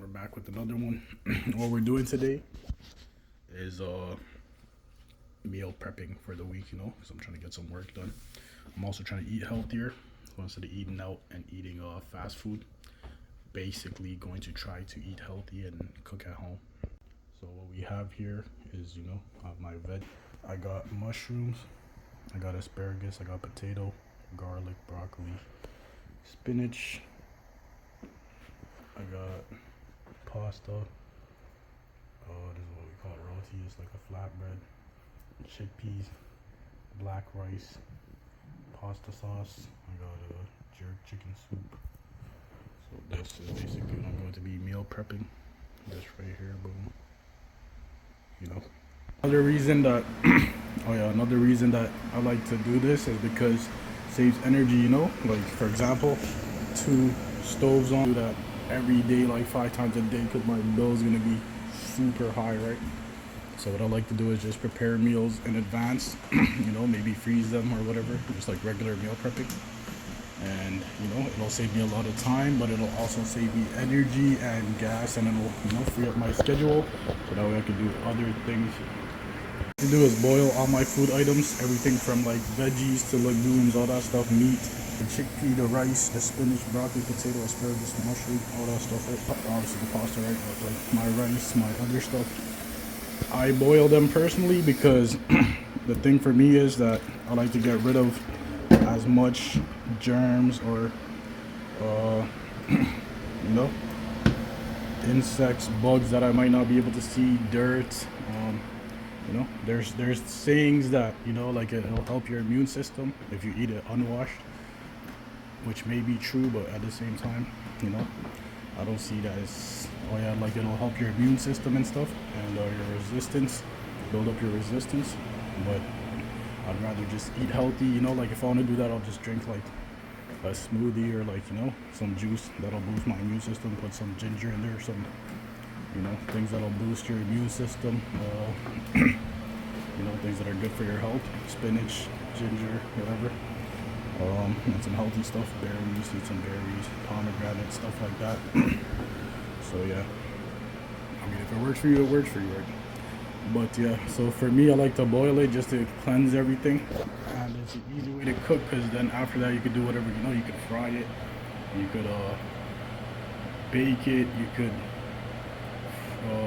back with another one. What we're doing today is meal prepping for the week, because I'm trying to get some work done. I'm also trying to eat healthier. So instead of eating out and eating fast food, basically going to try to eat healthy and cook at home. So what we have here is, I have my veg. I got mushrooms, I got asparagus, I got potato, garlic, broccoli, spinach. I got pasta. This is what we call roti. It's like a flatbread. Chickpeas, black rice, pasta sauce. I got a jerk chicken soup. So this is basically what I'm going to be meal prepping. This right here, boom. Another reason that another reason that I like to do this is because it saves energy, like for example, 2 stoves on. Do that every day, like 5 times a day, because my bill is gonna be super high, right? So what I like to do is just prepare meals in advance, maybe freeze them or whatever, just like regular meal prepping. And it'll save me a lot of time, but it'll also save me energy and gas, and it'll free up my schedule, so that way I can do other things. What I do is boil all my food items, everything from like veggies to legumes, all that stuff, meat, the chickpea, the rice, the spinach, broccoli, potato, asparagus, mushroom, all that stuff, right? Obviously the pasta, right? But like my rice, my other stuff, I boil them personally because the thing for me is that I like to get rid of as much germs or insects, bugs that I might not be able to see, dirt. There's sayings that like it'll help your immune system if you eat it unwashed, which may be true, but at the same time, I don't see that as like it'll help your immune system and stuff, and your resistance, build up your resistance. But I'd rather just eat healthy, like if I want to do that, I'll just drink like a smoothie or like some juice that'll boost my immune system, put some ginger in there, some things that'll boost your immune system, things that are good for your health, spinach, ginger, whatever, and some healthy stuff, berries, eat some berries, pomegranate, stuff like that. So yeah, I mean, if it works for you, it works for you, right? But yeah, so for me, I like to boil it just to cleanse everything, and it's an easy way to cook, because then after that you could do whatever, you could fry it, you could bake it, you could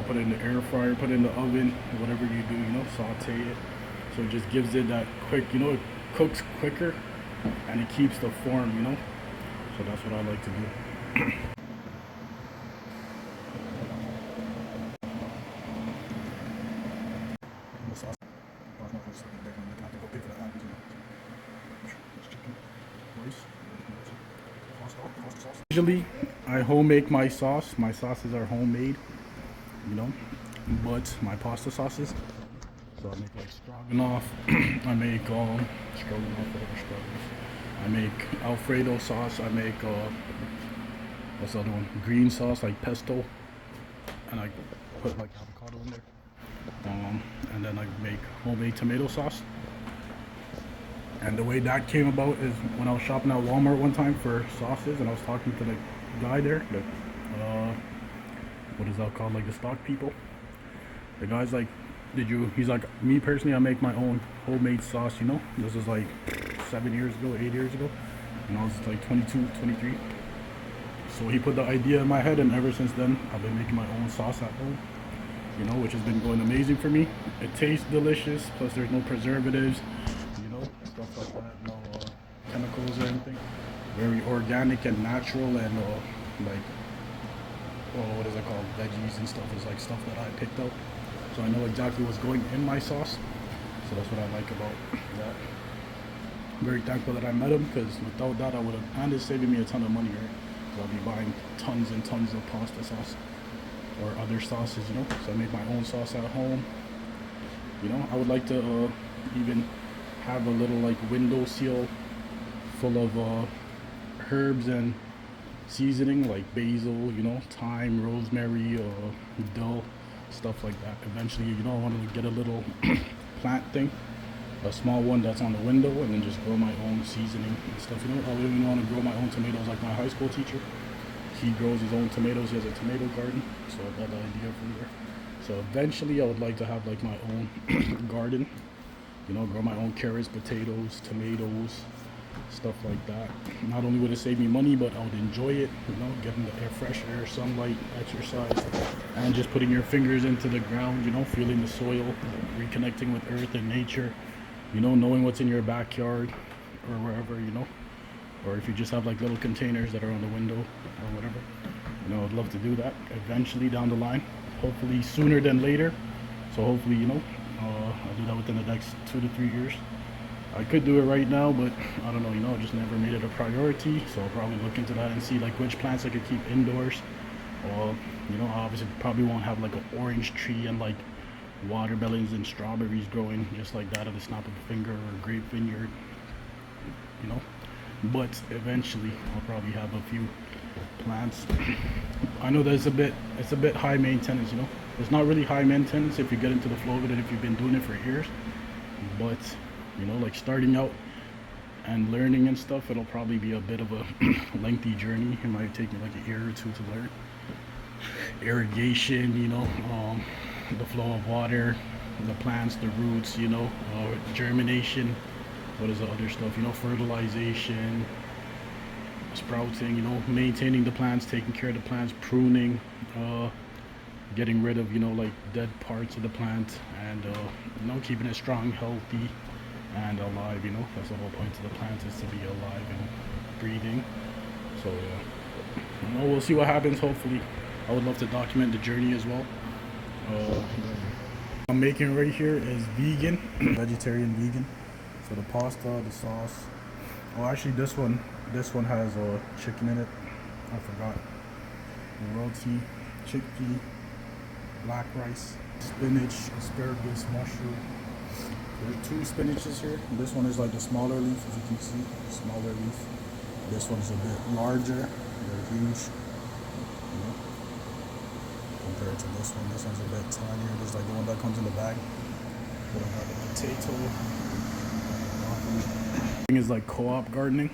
put it in the air fryer, put it in the oven, whatever you do, saute it. So it just gives it that quick, it cooks quicker and it keeps the form, So that's what I like to do. Usually I home make my sauce. My sauces are homemade, but my pasta sauces. So I make like stroganoff. I make stroganoff, whatever stroganoff. I make Alfredo sauce. I make what's the other one? Green sauce, like pesto, and I put like avocado in there. And then I make homemade tomato sauce. And the way that came about is when I was shopping at Walmart one time for sauces, and I was talking to the guy there, what is that called, like the stock people. The guy's like, he's like, me personally, I make my own homemade sauce, This was like 7 years ago, 8 years ago, and I was like 22, 23. So he put the idea in my head, and ever since then, I've been making my own sauce at home, which has been going amazing for me. It tastes delicious, plus there's no preservatives, stuff like that, no chemicals or anything. Very organic and natural, and what is it called? Veggies and stuff is like stuff that I picked out. So I know exactly what's going in my sauce. So that's what I like about that. I'm very thankful that I met him, because without that, I would have, and it's saving me a ton of money, right? So I'll be buying tons and tons of pasta sauce or other sauces, So I make my own sauce at home. I would like to even have a little like window seal full of herbs and seasoning, like basil, thyme, rosemary, dill, stuff like that. Eventually, I want to get a little plant thing, a small one that's on the window, and then just grow my own seasoning and stuff. I really want to grow my own tomatoes like my high school teacher. he grows his own tomatoes. He has a tomato garden, so I got the idea from there. So eventually I would like to have like my own garden, you know, grow my own carrots, potatoes, tomatoes, stuff like that. Not only would it save me money, but I would enjoy it, you know, getting the air, fresh air, sunlight, exercise, and just putting your fingers into the ground, you know, feeling the soil, reconnecting with earth and nature, you know, knowing what's in your backyard or wherever, you know, or if you just have like little containers that are on the window or whatever, you know, I'd love to do that eventually down the line, hopefully sooner than later. So hopefully, you know, I'll do that within the next 2 to 3 years. I could do it right now, but I don't know, you know, I just never made it a priority. So I'll probably look into that and see like which plants I could keep indoors. Or, you know, I obviously probably won't have like an orange tree and like watermelons and strawberries growing just like that at the snap of a finger, or a grape vineyard, you know. But eventually I'll probably have a few plants. I know that it's a bit high maintenance, you know. It's not really high maintenance if you get into the flow of it and if you've been doing it for years. But you know, like starting out and learning and stuff, it'll probably be a bit of a lengthy journey. It might take me like a year or two to learn. Irrigation, you know, the flow of water, the plants, the roots, you know, germination. What is the other stuff? You know, fertilization, sprouting, you know, maintaining the plants, taking care of the plants, pruning, getting rid of, you know, like dead parts of the plant, and you know, keeping it strong, healthy, and alive. You know, that's the whole point of the plant, is to be alive and breathing. So yeah, you know, we'll see what happens. Hopefully I would love to document the journey as well. I'm making right here is vegan, vegetarian vegan. So the pasta, the sauce, oh actually this one has chicken in it, I forgot. Roti, chickpea, black rice, spinach, asparagus, mushroom. There's 2 spinaches here. This one is like the smaller leaf, as you can see, smaller leaf. This one's a bit larger, they're huge, you know, compared to this one. This one's a bit tinier, just like the one that comes in the bag. But I got the potato. Thing is like co-op gardening.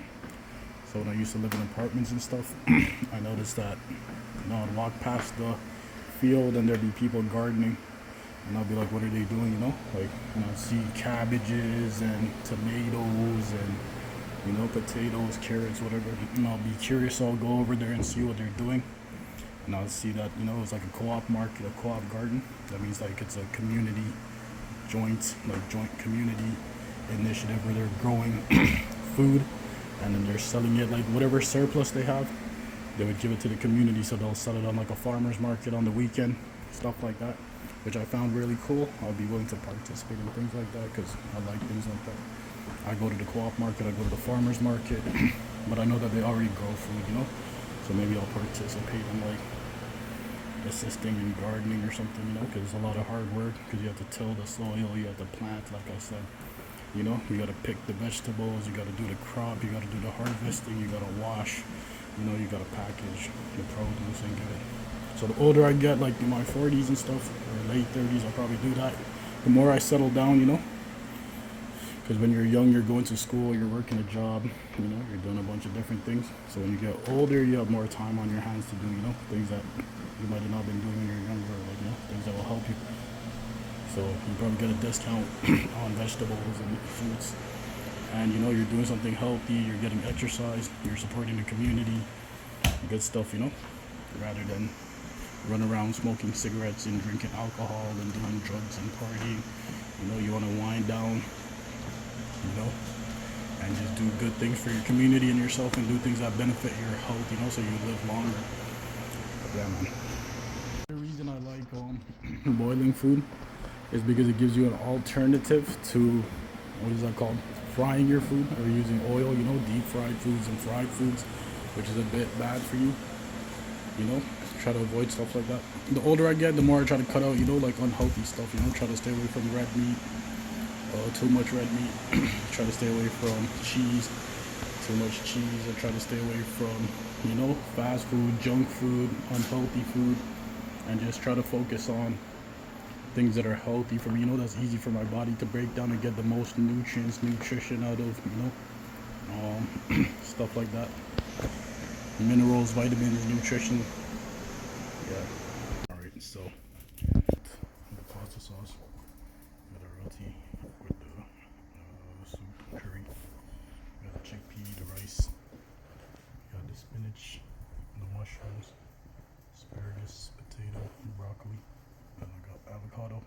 So when I used to live in apartments and stuff, I noticed that, you know, I'd walk past the field and there'd be people gardening, and I'd be like, what are they doing, you know? Like, you know, I'd see cabbages and tomatoes and, you know, potatoes, carrots, whatever. And I'll be curious, so I'll go over there and see what they're doing. And I'll see that, you know, it's like a co-op market, a co-op garden. That means like it's a community joint community initiative where they're growing food, and then they're selling it, like whatever surplus they have, they would give it to the community, so they'll sell it on like a farmer's market on the weekend, stuff like that, which I found really cool. I'd be willing to participate in things like that because I like things like that. I go to the co-op market, I go to the farmer's market, but I know that they already grow food, you know, so maybe I'll participate in like assisting in gardening or something, you know, because it's a lot of hard work, because you have to till the soil, you have to plant, like I said. You know, you got to pick the vegetables, you got to do the crop, you got to do the harvesting, you got to wash, you know, you got to package the produce and give it. So the older I get, like in my 40s and stuff, or late 30s, I'll probably do that. The more I settle down, you know, because when you're young, you're going to school, you're working a job, you know, you're doing a bunch of different things. So when you get older, you have more time on your hands to do, you know, things that you might have not been doing when you're younger, like, you know, things that will help you. So you probably get a discount on vegetables and fruits, and you know, you're doing something healthy, you're getting exercise, you're supporting the community, good stuff, you know, rather than run around smoking cigarettes and drinking alcohol and doing drugs and partying. You know, you want to wind down, you know, and just do good things for your community and yourself, and do things that benefit your health, you know, so you live longer. But yeah, man. The reason I like boiling food is because it gives you an alternative to, what is that called, frying your food, or using oil, you know, deep fried foods and fried foods, which is a bit bad for you, you know. Try to avoid stuff like that. The older I get, the more I try to cut out, you know, like unhealthy stuff, you know, try to stay away from red meat, too much red meat, try to stay away from cheese, too much cheese, I try to stay away from, you know, fast food, junk food, unhealthy food, and just try to focus on things that are healthy for me, you know, that's easy for my body to break down and get the most nutrition out of, you know, stuff like that. minerals, vitamins, nutrition. Yeah. All right, so the pasta sauce, got a roti with the soup curry, got the chickpea, the rice, got the spinach, the mushrooms, asparagus, potato, broccoli, and I got avocado.